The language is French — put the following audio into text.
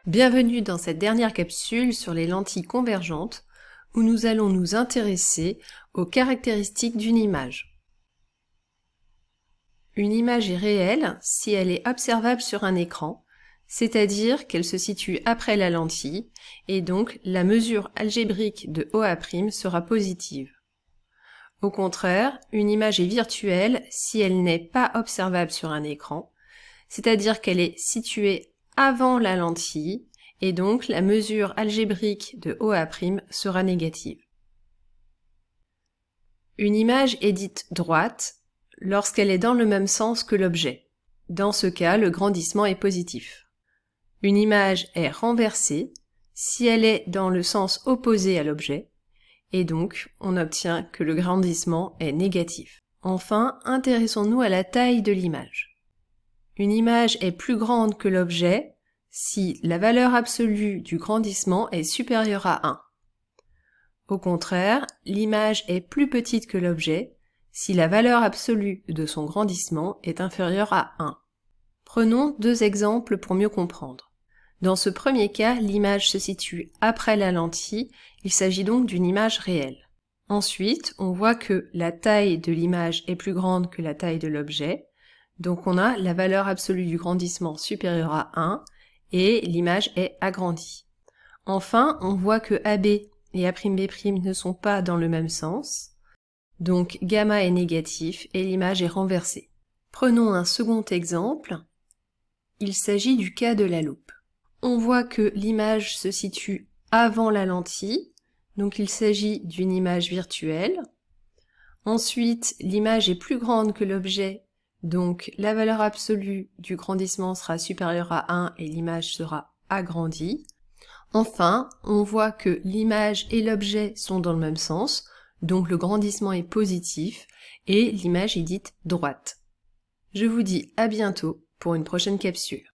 Bienvenue dans cette dernière capsule sur les lentilles convergentes où nous allons nous intéresser aux caractéristiques d'une image. Une image est réelle si elle est observable sur un écran, c'est-à-dire qu'elle se situe après la lentille et donc la mesure algébrique de OA' sera positive. Au contraire, une image est virtuelle si elle n'est pas observable sur un écran, c'est-à-dire qu'elle est située avant la lentille, et donc la mesure algébrique de OA' sera négative. Une image est dite droite lorsqu'elle est dans le même sens que l'objet. Dans ce cas, le grandissement est positif. Une image est renversée si elle est dans le sens opposé à l'objet, et donc on obtient que le grandissement est négatif. Enfin, intéressons-nous à la taille de l'image. Une image est plus grande que l'objet si la valeur absolue du grandissement est supérieure à 1. Au contraire, l'image est plus petite que l'objet si la valeur absolue de son grandissement est inférieure à 1. Prenons deux exemples pour mieux comprendre. Dans ce premier cas, l'image se situe après la lentille, il s'agit donc d'une image réelle. Ensuite, on voit que la taille de l'image est plus grande que la taille de l'objet, donc on a la valeur absolue du grandissement supérieure à 1 et l'image est agrandie. Enfin, on voit que AB et A'B' ne sont pas dans le même sens, donc gamma est négatif et l'image est renversée. Prenons un second exemple, il s'agit du cas de la loupe. On voit que l'image se situe avant la lentille, donc il s'agit d'une image virtuelle. Ensuite, l'image est plus grande que l'objet, donc la valeur absolue du grandissement sera supérieure à 1 et l'image sera agrandie. Enfin, on voit que l'image et l'objet sont dans le même sens, donc le grandissement est positif et l'image est dite droite. Je vous dis à bientôt pour une prochaine capsule.